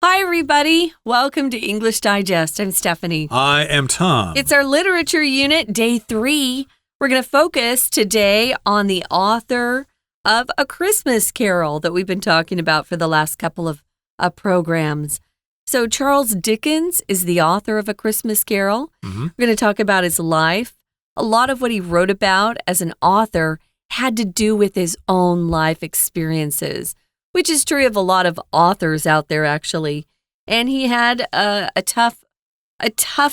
Hi, everybody. Welcome to English Digest. I'm Stephanie. I am Tom. It's our literature unit, day 3. We're going to focus today on the author of A Christmas Carol that we've been talking about for the last couple of programs. So Charles Dickens is the author of A Christmas Carol. We're going to talk about his life. A lot of what he wrote about as an author had to do with his own life experiences, which is true of a lot of authors out there, actually. And he had a tough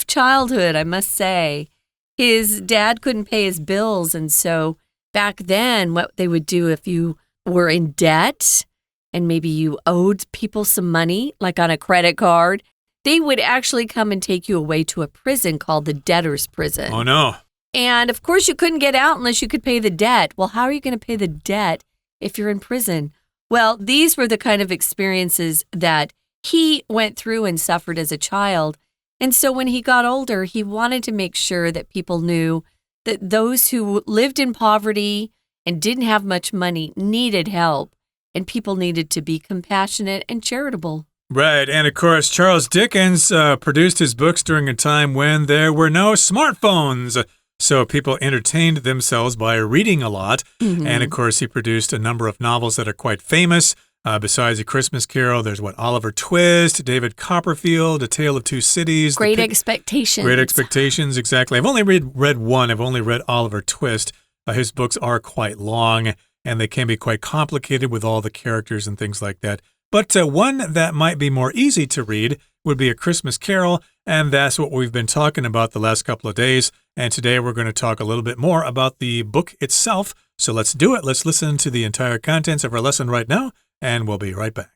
childhood, I must say. His dad couldn't pay his bills, and so back then, what they would do if you were in debt and maybe you owed people some money, like on a credit card, they would actually come and take you away to a prison called the debtor's prison. Oh, no. And, of course, you couldn't get out unless you could pay the debt. Well, how are you going to pay the debt if you're in prison? Well, these were the kind of experiences that he went through and suffered as a child. And so when he got older, he wanted to make sure that people knew that those who lived in poverty and didn't have much money needed help, and people needed to be compassionate and charitable. Right, and of course, Charles Dickens produced his books during a time when there were no smartphones. So people entertained themselves by reading a lot. And of course, he produced a number of novels that are quite famous. Besides A Christmas Carol, there's Oliver Twist, David Copperfield, A Tale of Two Cities. Great Expectations. Great Expectations, exactly. I've only read one. I've only read Oliver Twist. His books are quite long, and they can be quite complicated with all the characters and things like that. But one that might be more easy to read would be A Christmas Carol, and that's what we've been talking about the last couple of days. And today we're going to talk a little bit more about the book itself. So let's do it. Let's listen to the entire contents of our lesson right now, and we'll be right back.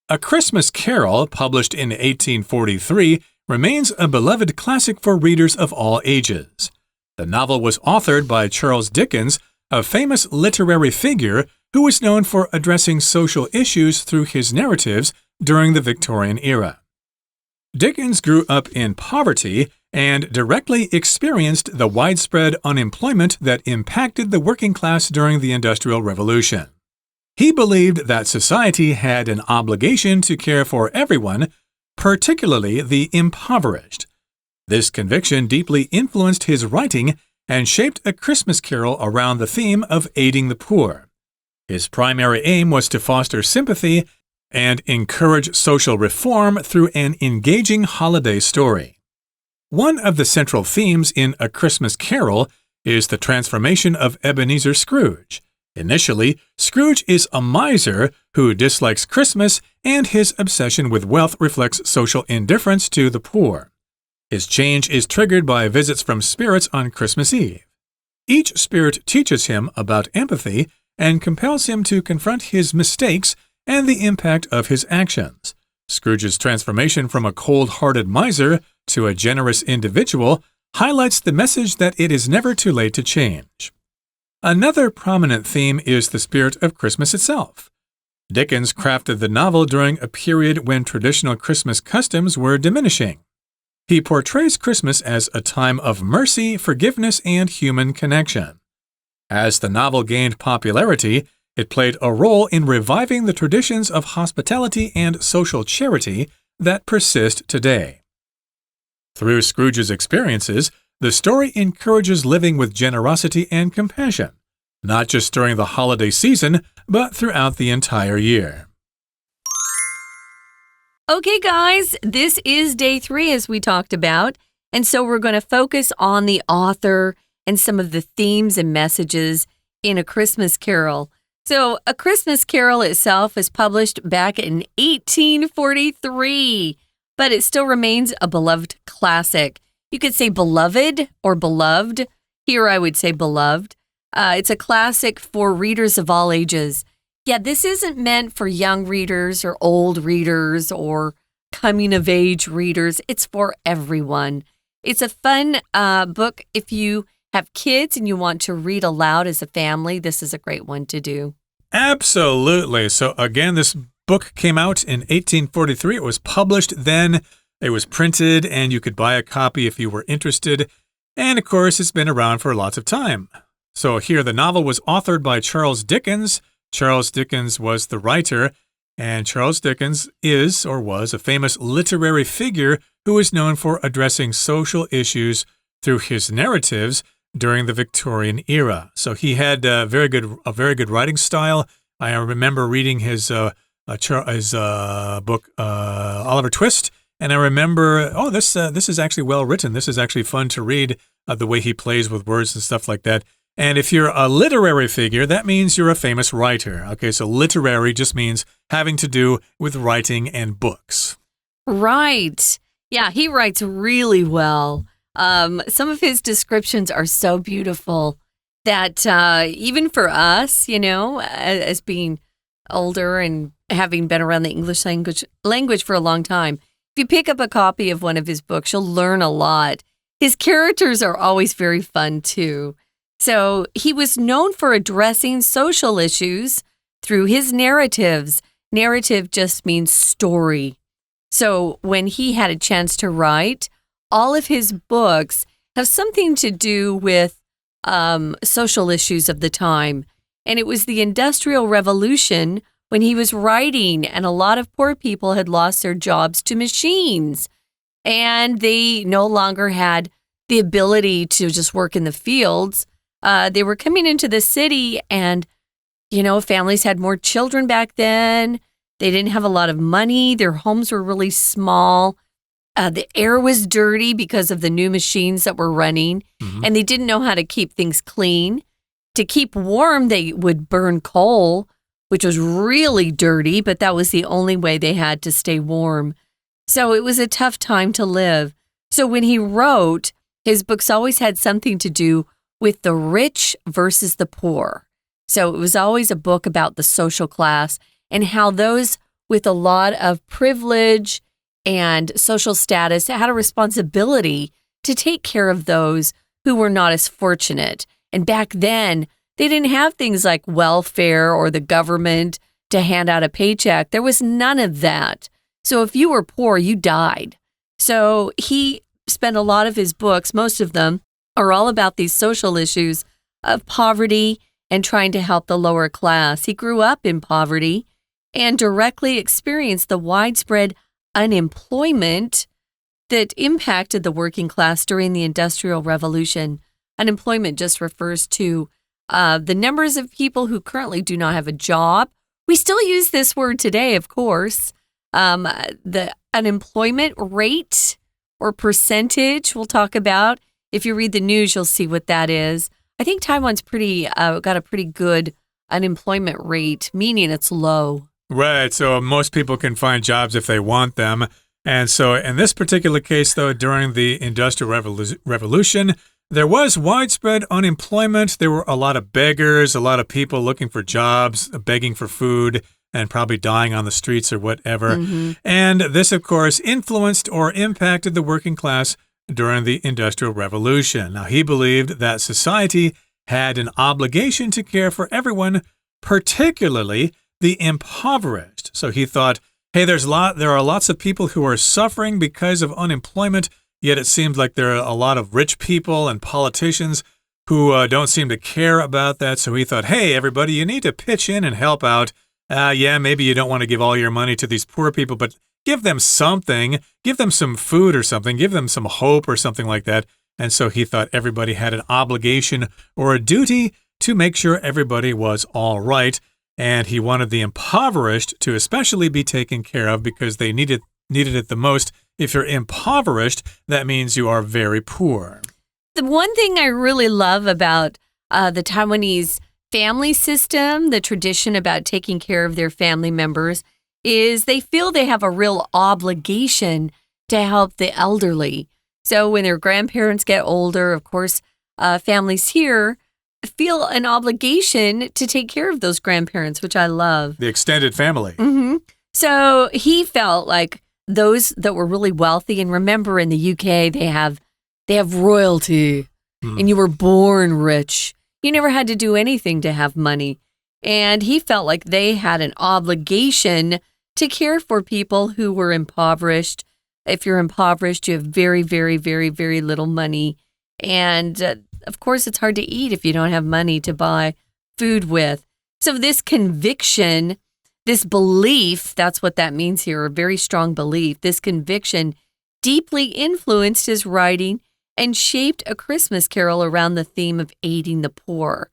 A Christmas Carol, published in 1843, remains a beloved classic for readers of all ages. The novel was authored by Charles Dickens, a famous literary figure who was known for addressing social issues through his narratives during the Victorian era. Dickens grew up in poverty and directly experienced the widespread unemployment that impacted the working class during the Industrial Revolution. He believed that society had an obligation to care for everyone, particularly the impoverished. This conviction deeply influenced his writing and shaped A Christmas Carol around the theme of aiding the poor. His primary aim was to foster sympathy and encourage social reform through an engaging holiday story. One of the central themes in A Christmas Carol is the transformation of Ebenezer Scrooge. Initially, Scrooge is a miser who dislikes Christmas, and his obsession with wealth reflects social indifference to the poor. His change is triggered by visits from spirits on Christmas Eve. Each spirit teaches him about empathy and compels him to confront his mistakes and the impact of his actions. Scrooge's transformation from a cold-hearted miser to a generous individual highlights the message that it is never too late to change. Another prominent theme is the spirit of Christmas itself. Dickens crafted the novel during a period when traditional Christmas customs were diminishing. He portrays Christmas as a time of mercy, forgiveness, and human connection. As the novel gained popularity, it played a role in reviving the traditions of hospitality and social charity that persist today. Through Scrooge's experiences, the story encourages living with generosity and compassion, not just during the holiday season, but throughout the entire year. Okay, guys, this is day 3, as we talked about, and so we're going to focus on the author and some of the themes and messages in A Christmas Carol. So, A Christmas Carol itself was published back in 1843, but it still remains a beloved classic. You could say beloved or beloved. Here I would say beloved. It's a classic for readers of all ages. Yeah, this isn't meant for young readers or old readers or coming-of-age readers. It's for everyone. It's a fun book if you have kids and you want to read aloud as a family. This is a great one to do. Absolutely. So again, this book came out in 1843. It was published then. It was printed, and you could buy a copy if you were interested. And of course, it's been around for lots of time. So here, the novel was authored by Charles Dickens. Charles Dickens was the writer, And Charles Dickens is or was a famous literary figure who is known for addressing social issues through his narratives during the Victorian era. So he had a very good writing style. I remember reading his book, Oliver Twist, and I remember, this is actually well written. This is actually fun to read, the way he plays with words and stuff like that. And if you're a literary figure, that means you're a famous writer. Okay, so literary just means having to do with writing and books. Right. Yeah, he writes really well. Some of his descriptions are so beautiful that even for us, as being older and having been around the English language for a long time, if you pick up a copy of one of his books, you'll learn a lot. His characters are always very fun, too. So he was known for addressing social issues through his narratives. Narrative just means story. So when he had a chance to write, all of his books have something to do with social issues of the time. And it was the Industrial Revolution when he was writing, and a lot of poor people had lost their jobs to machines. And they no longer had the ability to just work in the fields. They were coming into the city and, families had more children back then. They didn't have a lot of money. Their homes were really small. The air was dirty because of the new machines that were running, and they didn't know how to keep things clean. To keep warm, they would burn coal, which was really dirty, but that was the only way they had to stay warm. So it was a tough time to live. So when he wrote, his books always had something to do with the rich versus the poor. So it was always a book about the social class and how those with a lot of privilege and social status had a responsibility to take care of those who were not as fortunate. And back then, they didn't have things like welfare or the government to hand out a paycheck. There was none of that. So if you were poor, you died. So he spent a lot of his books, most of them, are all about these social issues of poverty and trying to help the lower class. He grew up in poverty and directly experienced the widespread unemployment that impacted the working class during the Industrial Revolution. Unemployment just refers to the numbers of people who currently do not have a job. We still use this word today, of course. The unemployment rate or percentage we'll talk about. If you read the news, you'll see what that is. I think Taiwan's got a pretty good unemployment rate, meaning it's low. Right. So most people can find jobs if they want them. And so in this particular case, though, during the Industrial Revolution, there was widespread unemployment. There were a lot of beggars, a lot of people looking for jobs, begging for food, and probably dying on the streets or whatever. And this, of course, influenced or impacted the working class during the Industrial Revolution. Now, he believed that society had an obligation to care for everyone, particularly the impoverished. So he thought, hey, there are lots of people who are suffering because of unemployment, yet it seems like there are a lot of rich people and politicians who don't seem to care about that. So he thought, hey, everybody, you need to pitch in and help out. Yeah, maybe you don't want to give all your money to these poor people, but give them something. Give them some food or something. Give them some hope or something like that. And so he thought everybody had an obligation or a duty to make sure everybody was all right. And he wanted the impoverished to especially be taken care of because they needed it the most. If you're impoverished, that means you are very poor. The one thing I really love about the Taiwanese family system, the tradition about taking care of their family members, is they feel they have a real obligation to help the elderly. So when their grandparents get older, of course, families here feel an obligation to take care of those grandparents, which I love. The extended family. So he felt like those that were really wealthy, and remember in the UK, they have royalty, and you were born rich. You never had to do anything to have money. And he felt like they had an obligation to care for people who were impoverished. If you're impoverished, you have very, very, very, very little money. And of course, it's hard to eat if you don't have money to buy food with. So this conviction This belief, that's what that means here, a very strong belief. This conviction deeply influenced his writing and shaped A Christmas Carol around the theme of aiding the poor.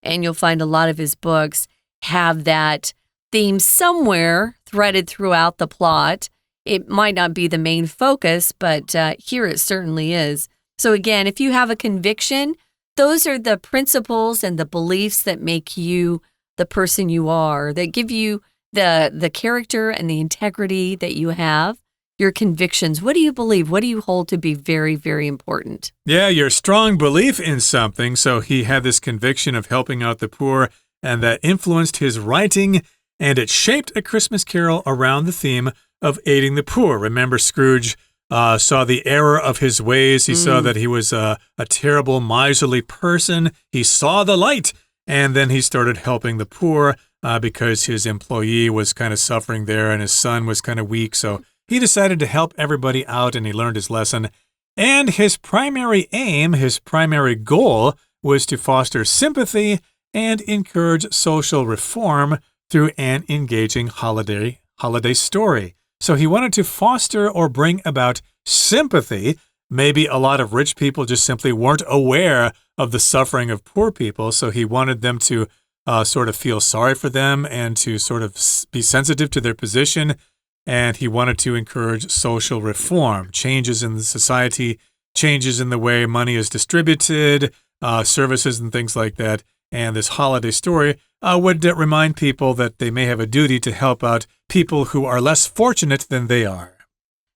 And you'll find a lot of his books have that theme somewhere threaded throughout the plot. It might not be the main focus, but here it certainly is. So again, if you have a conviction, those are the principles and the beliefs that make you the person you are, that give you the character and the integrity that you have. Your convictions. What do you believe? What do you hold to be very, very important? Yeah, your strong belief in something. So he had this conviction of helping out the poor, and that influenced his writing, and it shaped A Christmas Carol around the theme of aiding the poor. Remember, Scrooge saw the error of his ways. He saw that he was a terrible, miserly person. He saw the light, and then he started helping the poor because his employee was kind of suffering there, and his son was kind of weak. So he decided to help everybody out, and he learned his lesson. And his primary aim, his primary goal, was to foster sympathy and encourage social reform through an engaging holiday story. So he wanted to foster or bring about sympathy. Maybe a lot of rich people just simply weren't aware of the suffering of poor people, so he wanted them to sort of feel sorry for them and to sort of be sensitive to their position. And he wanted to encourage social reform, changes in the society, changes in the way money is distributed, services and things like that. And this holiday story would remind people that they may have a duty to help out people who are less fortunate than they are.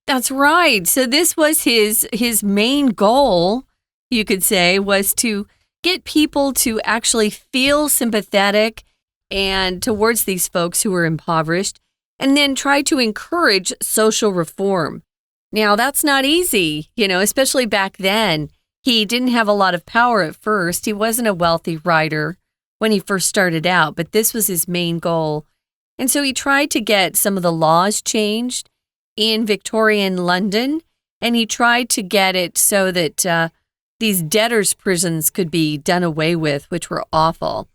That's right. So this was his main goal, you could say, was to get people to actually feel sympathetic and towards these folks who were impoverished, and then try to encourage social reform. Now, that's not easy, especially back then. He didn't have a lot of power at first. He wasn't a wealthy writer when he first started out, but this was his main goal. And so he tried to get some of the laws changed in Victorian London, and he tried to get it so that these debtors' prisons could be done away with, which were awful.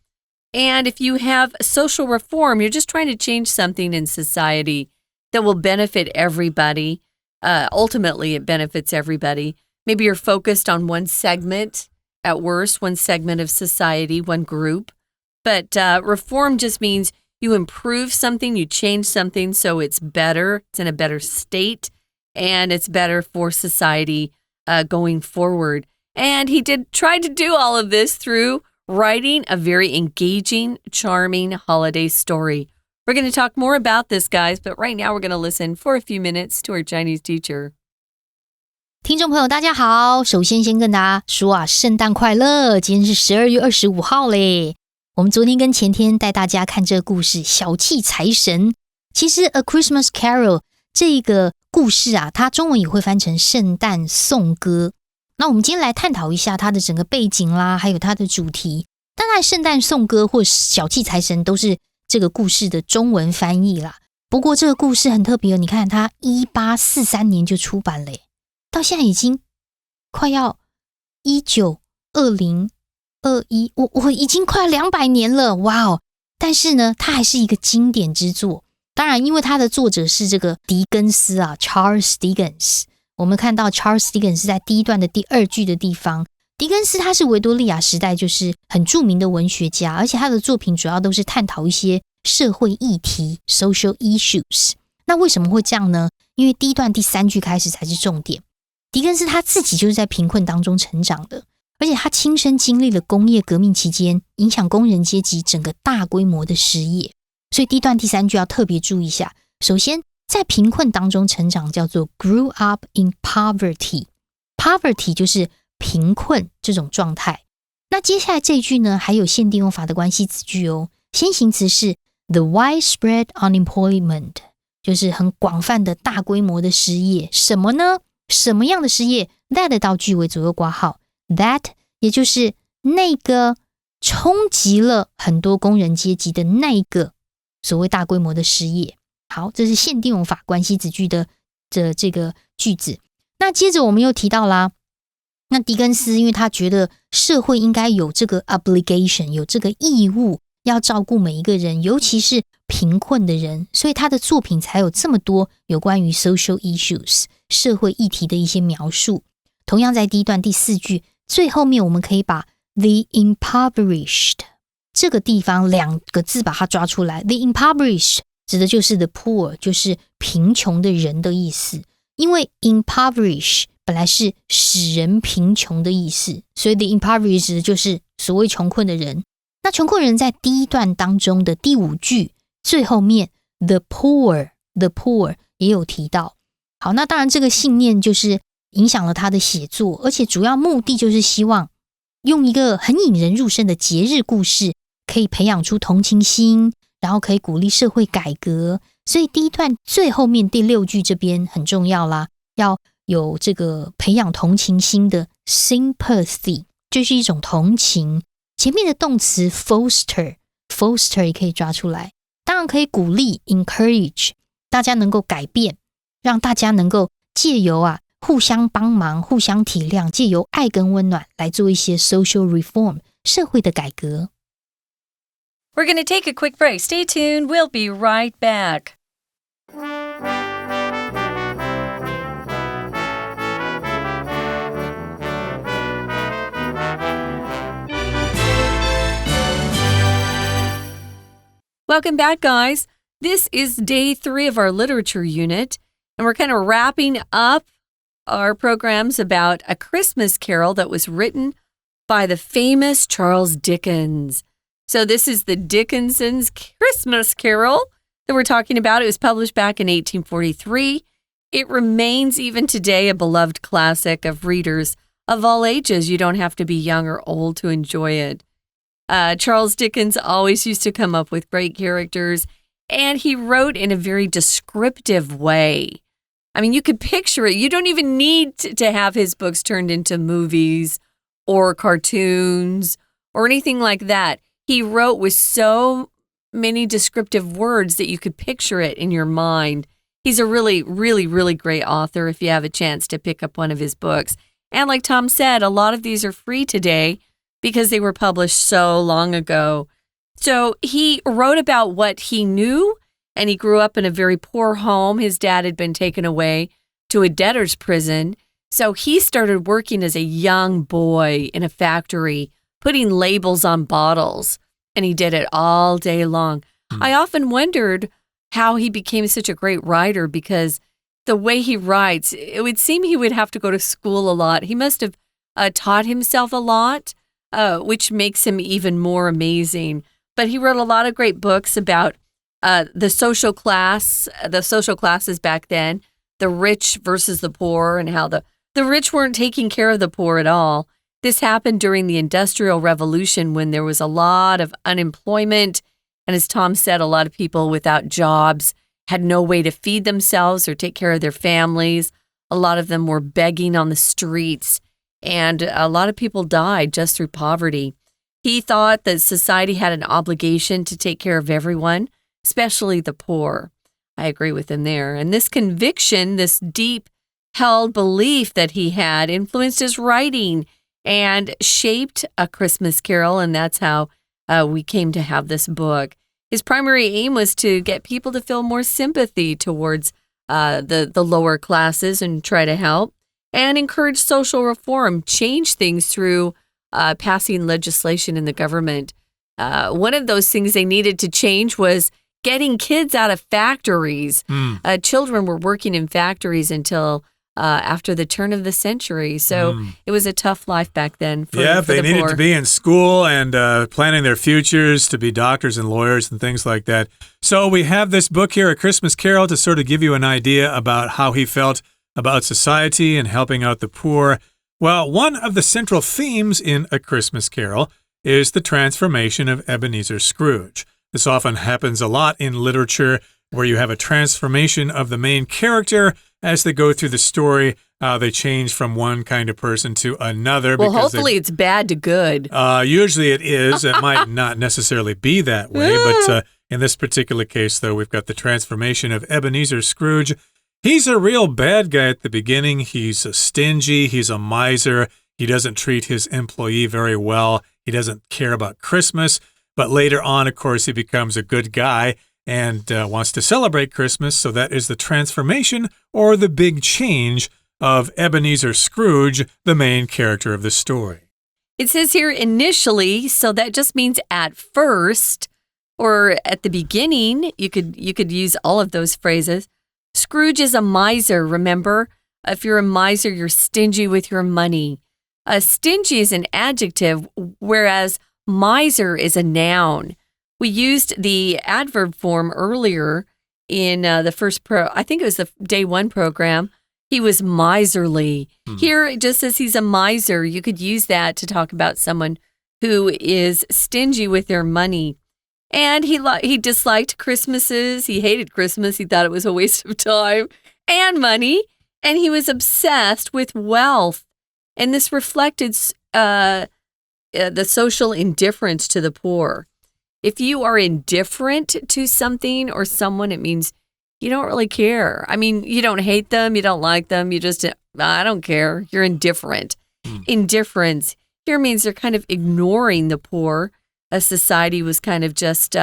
And if you have social reform, you're just trying to change something in society that will benefit everybody. Ultimately, it benefits everybody. Maybe you're focused on one segment, at worst, one segment of society, one group. But reform just means you improve something, you change something so it's better, it's in a better state, and it's better for society going forward. And he try to do all of this through writing a very engaging, charming holiday story. We're going to talk more about this, guys, but right now we're going to listen for a few minutes to our Chinese teacher. 听众朋友大家好，首先跟大家说圣诞快乐，今天是12月25号嘞。我们昨天跟前天带大家看这个故事小气财神。其实 A Christmas Carol 这个故事它中文也会翻成圣诞颂歌。那我们今天来探讨一下它的整个背景啦，还有它的主题。当然圣诞颂歌或小气财神都是这个故事的中文翻译啦。不过这个故事很特别你看它1843年就出版了耶，到现在已经快要192021，我已经快200年了，哇哦！但是呢，它还是一个经典之作。当然，因为它的作者是这个狄更斯Charles Dickens。我们看到 Charles Dickens 在第一段的第2句的地方，狄更斯他是维多利亚时代就是很著名的文学家，而且他的作品主要都是探讨一些社会议题 social issues。那为什么会这样呢？因为第一段第3句开始才是重点。狄更斯他自己就是在贫困当中成长的，而且他亲身经历了工业革命期间影响工人阶级整个大规模的失业，所以第一段第3句要特别注意一下。首先在贫困当中成长叫做 grew up in poverty， poverty 就是贫困这种状态。那接下来这一句呢还有限定用法的关系子句哦，先行词是 the widespread unemployment， 就是很广泛的大规模的失业。什么呢？什么样的失业？ that 到句尾左右括号， that 也就是那个冲击了很多工人阶级的那个所谓大规模的失业。好，这是限定用法关系子句的这个句子。那接着我们又提到啦，那狄更斯因为他觉得社会应该有这个 obligation， 有这个义务要照顾每一个人，尤其是贫困的人，所以他的作品才有这么多有关于 social issues 社会议题的一些描述。同样在第一段第4句最后面，我们可以把 the impoverished 这个地方2个字把它抓出来。 the impoverished 指的就是 the poor， 就是贫穷的人的意思。因为 impoverish 本来是使人贫穷的意思，所以 the impoverished 就是所谓穷困的人。那穷困人在第一段当中的第5句最后面 the poor 也有提到。好，那当然这个信念就是影响了他的写作，而且主要目的就是希望用一个很引人入胜的节日故事，可以培养出同情心，然后可以鼓励社会改革。所以第一段最后面第6句这边很重要啦，要有这个培养同情心的 sympathy， 就是一种同情。前面的动词 foster 也可以抓出来，当然可以鼓励 encourage， 大家能够改变，让大家能够借由互相帮忙，互相体谅，借由爱跟温暖来做一些 social reform 社会的改革。We're going to take a quick break. Stay tuned. We'll be right back. Welcome back, guys. This is day 3 of our literature unit, and we're kind of wrapping up our programs about A Christmas Carol that was written by the famous Charles Dickens. So this is the Dickens's Christmas Carol that we're talking about. It was published back in 1843. It remains even today a beloved classic of readers of all ages. You don't have to be young or old to enjoy it. Charles Dickens always used to come up with great characters, and he wrote in a very descriptive way. I mean, you could picture it. You don't even need to have his books turned into movies or cartoons or anything like that. He wrote with so many descriptive words that you could picture it in your mind. He's a really, really, really great author if you have a chance to pick up one of his books. And like Tom said, a lot of these are free today because they were published so long ago. So he wrote about what he knew, and he grew up in a very poor home. His dad had been taken away to a debtor's prison. So he started working as a young boy in a factory, putting labels on bottles, and he did it all day long. I often wondered how he became such a great writer, because the way he writes, it would seem he would have to go to school a lot. He must have taught himself a lot, which makes him even more amazing. But he wrote a lot of great books about the social classes back then, the rich versus the poor, and how the rich weren't taking care of the poor at all. This happened during the Industrial Revolution when there was a lot of unemployment. And as Tom said, a lot of people without jobs had no way to feed themselves or take care of their families. A lot of them were begging on the streets. And a lot of people died just through poverty. He thought that society had an obligation to take care of everyone, especially the poor. I agree with him there. And this conviction, this deep-held belief that he had, influenced his writing and shaped A Christmas Carol, and that's how we came to have this book. His primary aim was to get people to feel more sympathy towards the lower classes and try to help, and encourage social reform, change things through passing legislation in the government. One of those things they needed to change was getting kids out of factories. Children were working in factories until after the turn of the century. So it was a tough life back then for they the needed poor. to be in school and planning their futures to be doctors and lawyers and things like that. So we have this book here, A Christmas Carol, to sort of give you an idea about how he felt about society and helping out the poor. Well, one of the central themes in A Christmas Carol is the transformation of Ebenezer Scrooge. This often happens a lot in literature, where you have a transformation of the main character as they go through the story. They change from one kind of person to another. Well, hopefully it's bad to good. Usually it is. It might not necessarily be that way. But in this particular case, though, we've got the transformation of Ebenezer Scrooge. He's a real bad guy at the beginning. He's stingy. He's a miser. He doesn't treat his employee very well. He doesn't care about Christmas. But later on, of course, he becomes a good guy. and wants to celebrate Christmas. So that is the transformation or the big change of Ebenezer Scrooge, the main character of the story. It says here initially, so that just means at first or at the beginning. You could use all of those phrases. Scrooge is a miser, remember? If you're a miser, you're stingy with your money. Stingy is an adjective, whereas miser is a noun. We used the adverb form earlier in the first I think it was the day one program. He was miserly. Here it just says he's a miser. You could use that to talk about someone who is stingy with their money. And he disliked Christmases. He hated Christmas. He thought it was a waste of time and money. And he was obsessed with wealth. And this reflected the social indifference to the poor. If you are indifferent to something or someone, it means you don't really care. I mean, you don't hate them, you don't like them, you just, I don't care. You're indifferent. Indifference here means they're kind of ignoring the poor. A society was kind of just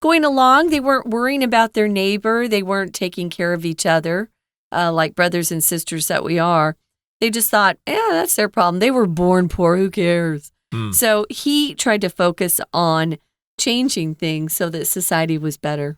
going along. They weren't worrying about their neighbor. They weren't taking care of each other like brothers and sisters that we are. They just thought, that's their problem. They were born poor. Who cares? So he tried to focus on changing things so that society was better.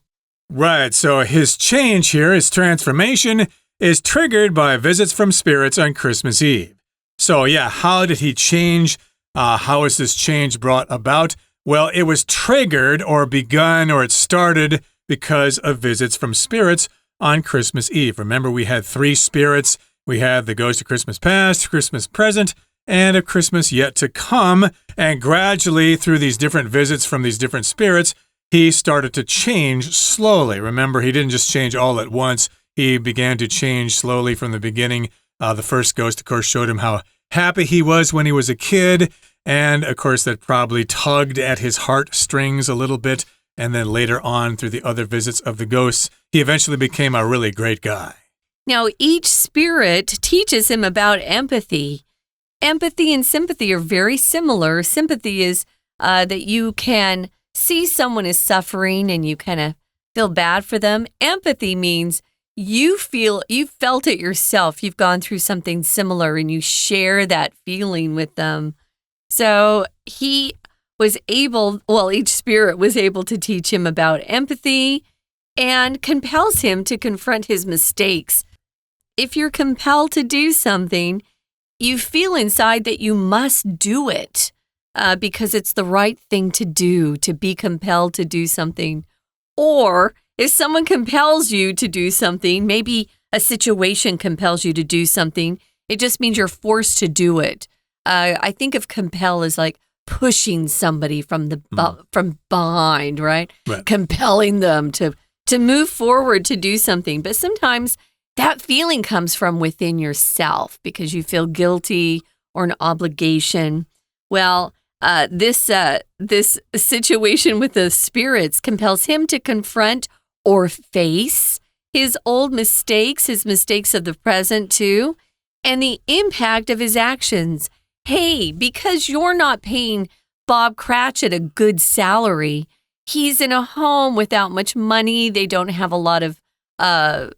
Right, so his change here, his transformation, is triggered by visits from spirits on Christmas Eve. So yeah, how did he change? How was this change brought about? Well, it was triggered or begun or it started because of visits from spirits on Christmas Eve. Remember, we had 3 spirits. We had the Ghost of Christmas Past, Christmas Present, and of Christmas Yet to Come. And gradually, through these different visits from these different spirits, he started to change slowly. Remember, he didn't just change all at once. He began to change slowly from the beginning. The first ghost, of course, showed him how happy he was when he was a kid. And, of course, that probably tugged at his heartstrings a little bit. And then later on, through the other visits of the ghosts, he eventually became a really great guy. Now, each spirit teaches him about empathy. Empathy and sympathy are very similar. Sympathy is that you can see someone is suffering and you kind of feel bad for them. Empathy means you felt it yourself. You've gone through something similar and you share that feeling with them. So each spirit was able to teach him about empathy and compels him to confront his mistakes. If you're compelled to do something, you feel inside that you must do it. Because it's the right thing to do, to be compelled to do something. Or if someone compels you to do something, maybe a situation compels you to do something, it just means you're forced to do it. I think of compel as like pushing somebody from behind, right? Compelling them to move forward to do something. But sometimes that feeling comes from within yourself because you feel guilty or an obligation. Well, this situation with the spirits compels him to confront or face his old mistakes, his mistakes of the present too, and the impact of his actions. Hey, because you're not paying Bob Cratchit a good salary, he's in a home without much money. They don't have a lot of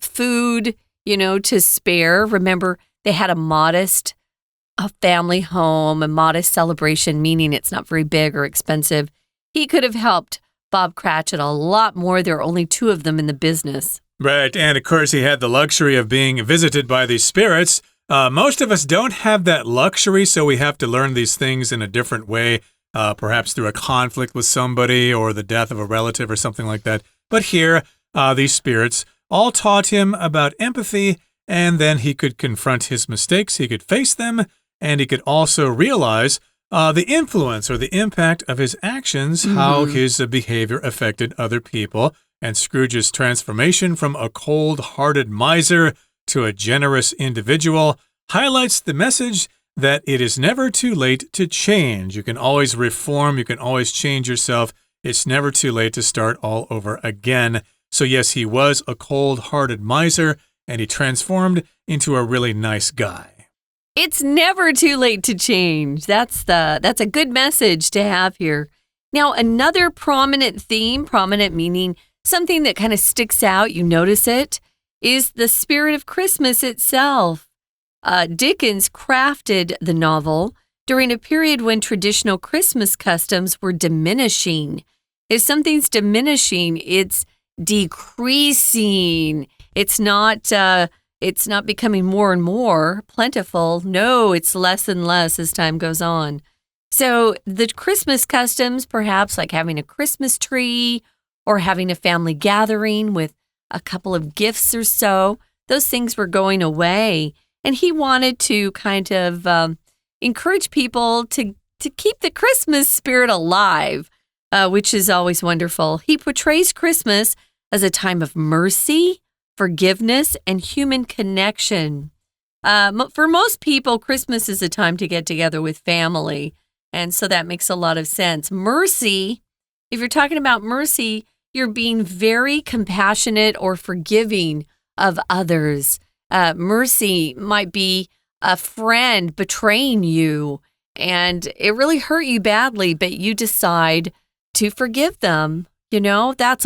food, to spare. Remember, they had a family home, a modest celebration, meaning it's not very big or expensive. He could have helped Bob Cratchit a lot more. There are only 2 of them in the business. Right, and of course he had the luxury of being visited by these spirits. Most of us don't have that luxury, so we have to learn these things in a different way, perhaps through a conflict with somebody or the death of a relative or something like that. But here, these spirits all taught him about empathy, and then he could confront his mistakes, he could face them, and he could also realize the influence or the impact of his actions, how his behavior affected other people. And Scrooge's transformation from a cold-hearted miser to a generous individual highlights the message that it is never too late to change. You can always reform, you can always change yourself. It's never too late to start all over again. So yes, he was a cold-hearted miser, and he transformed into a really nice guy. It's never too late to change. That's a good message to have here. Now, another prominent theme, prominent meaning something that kind of sticks out, you notice it, is the spirit of Christmas itself. Dickens crafted the novel during a period when traditional Christmas customs were diminishing. If something's diminishing, it's decreasing. It's not becoming more and more plentiful. No, it's less and less as time goes on. So the Christmas customs, perhaps like having a Christmas tree or having a family gathering with a couple of gifts or so, those things were going away. And he wanted to kind of encourage people to keep the Christmas spirit alive, which is always wonderful. He portrays Christmas as a time of mercy, forgiveness, and human connection. For most people, Christmas is a time to get together with family, and so that makes a lot of sense. Mercy, if you're talking about mercy, you're being very compassionate or forgiving of others. Mercy might be a friend betraying you, and it really hurt you badly, but you decide to forgive them. You know, that's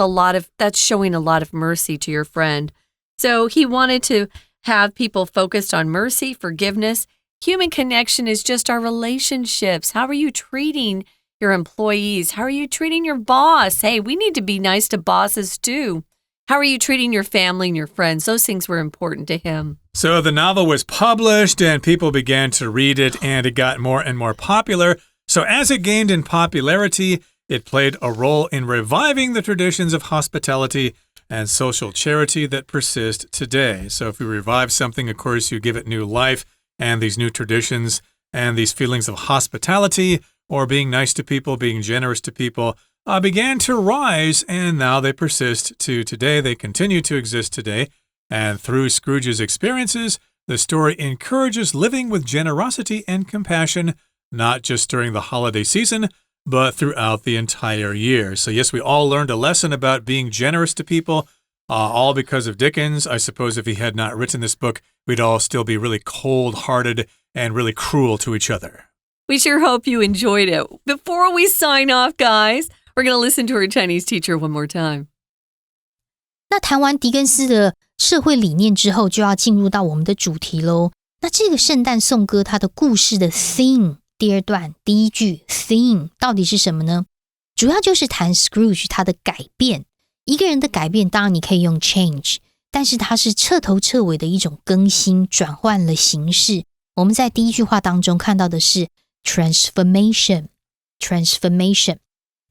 showing a lot of mercy to your friend. So he wanted to have people focused on mercy, forgiveness. Human connection is just our relationships. How are you treating your employees? How are you treating your boss? Hey, we need to be nice to bosses too. How are you treating your family and your friends? Those things were important to him. So the novel was published and people began to read it and it got more and more popular. So as it gained in popularity, it played a role in reviving the traditions of hospitality and social charity that persist today. So if you revive something, of course, you give it new life, and these new traditions and these feelings of hospitality or being nice to people, being generous to people, began to rise, and now they persist to today. They continue to exist today. And through Scrooge's experiences, the story encourages living with generosity and compassion, not just during the holiday season, but throughout the entire year. So yes, we all learned a lesson about being generous to people, all because of Dickens. I suppose if he had not written this book, we'd all still be really cold-hearted and really cruel to each other. We sure hope you enjoyed it. Before we sign off, guys, we're going to listen to our Chinese teacher one more time. 那谈完狄更斯的社会理念之后，就要进入到我们的主题咯。那这个圣诞颂歌，它的故事的 theme， 第二段第一句 theme 到底是什么呢？主要就是谈 Scrooge 他的改变。一个人的改变，当然你可以用 change， 但是它是彻头彻尾的一种更新，转换了形式。我们在第一句话当中看到的是 transformation。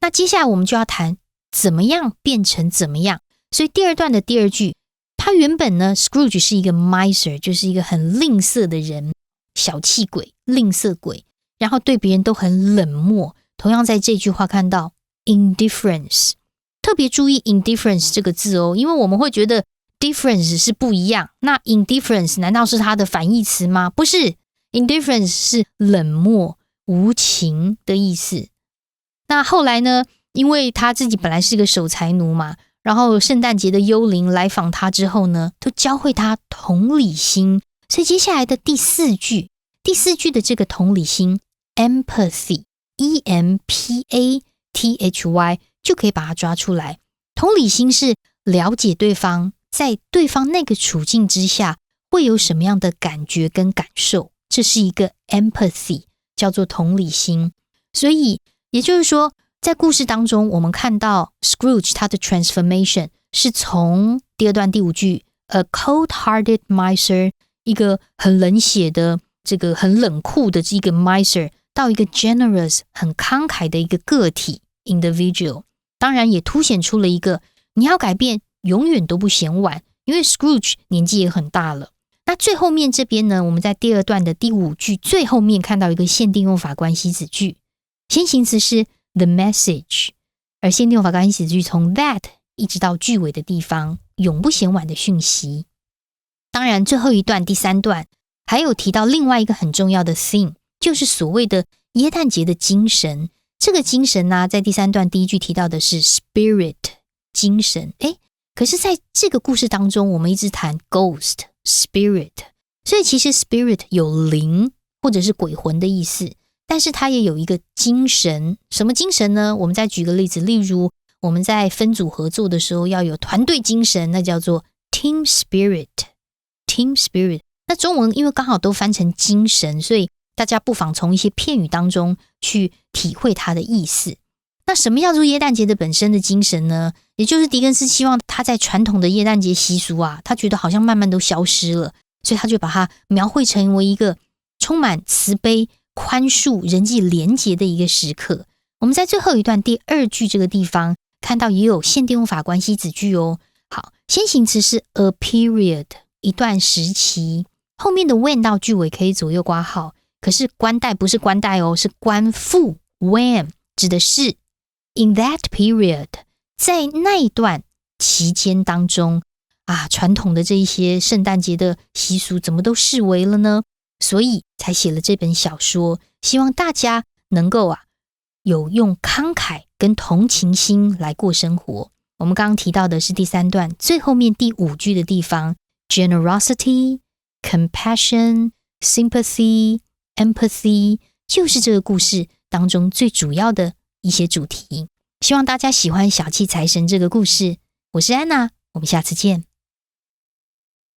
那接下来我们就要谈怎么样变成怎么样。所以第二段的第二句，他原本呢 Scrooge 是一个 miser， 就是一个很吝啬的人，小气鬼，吝啬鬼，然后对别人都很冷漠。同样在这句话看到 indifference， 特别注意 indifference 这个字哦，因为我们会觉得 difference 是不一样，那 indifference 难道是它的反义词吗？不是， indifference 是冷漠无情的意思。那后来呢，因为他自己本来是个守财奴嘛，然后圣诞节的幽灵来访他之后呢，都教会他同理心。所以接下来的第四句的这个同理心 empathy E-M-P-A-T-H-Y 就可以把它抓出来。同理心是了解对方在对方那个处境之下会有什么样的感觉跟感受，这是一个 empathy， 叫做同理心。所以也就是说，在故事当中我们看到 Scrooge 他的 transformation 是从第二段第五句 a cold-hearted miser， 一个很冷血的这个很冷酷的这个 miser， 到一个 generous 很慷慨的一个个体 individual。 当然也凸显出了一个你要改变永远都不嫌晚，因为 Scrooge 年纪也很大了。那最后面这边呢，我们在第二段的第五句最后面看到一个限定用法关系子句，先行词是 the message， 而限定用法关系子句从 that 一直到句尾的地方，永不嫌晚的讯息。当然最后一段第三段还有提到另外一个很重要的 theme， 就是所谓的耶诞节的精神。这个精神呢，在第三段第一句提到的是 spirit 精神。可是在这个故事当中我们一直谈 ghost spirit， 所以其实 spirit 有灵或者是鬼魂的意思，但是它也有一个精神。什么精神呢？我们再举个例子，例如我们在分组合作的时候要有团队精神，那叫做 team spirit。team spirit。那中文因为刚好都翻成精神，所以大家不妨从一些片语当中去体会它的意思。那什么叫做耶诞节的本身的精神呢？也就是狄更斯希望他在传统的耶诞节习俗啊，他觉得好像慢慢都消失了，所以他就把它描绘成为一个充满慈悲、宽恕、人际连结的一个时刻。我们在最后一段第2句这个地方看到也有限定用法关系子句哦。好，先行词是 a period， 一段时期，后面的 when 到句尾可以左右括号，可是冠带不是冠带哦，是冠副 when， 指的是 in that period， 在那一段期间当中啊，传统的这一些圣诞节的习俗怎么都式微了呢？所以才写了这本小说，希望大家能够有用慷慨跟同情心来过生活。我们刚刚提到的是第3段最后面第5句的地方 generosity, compassion, sympathy, empathy 就是这个故事当中最主要的一些主题。希望大家喜欢小气财神这个故事。我是安娜，我们下次见。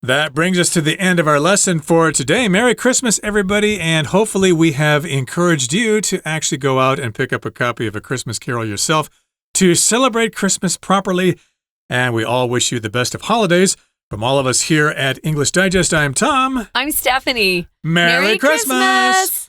That brings us to the end of our lesson for today. Merry Christmas, everybody, and hopefully we have encouraged you to actually go out and pick up a copy of A Christmas Carol yourself to celebrate Christmas properly. And we all wish you the best of holidays. From all of us here at English Digest, I'm Tom. I'm Stephanie. Merry Christmas!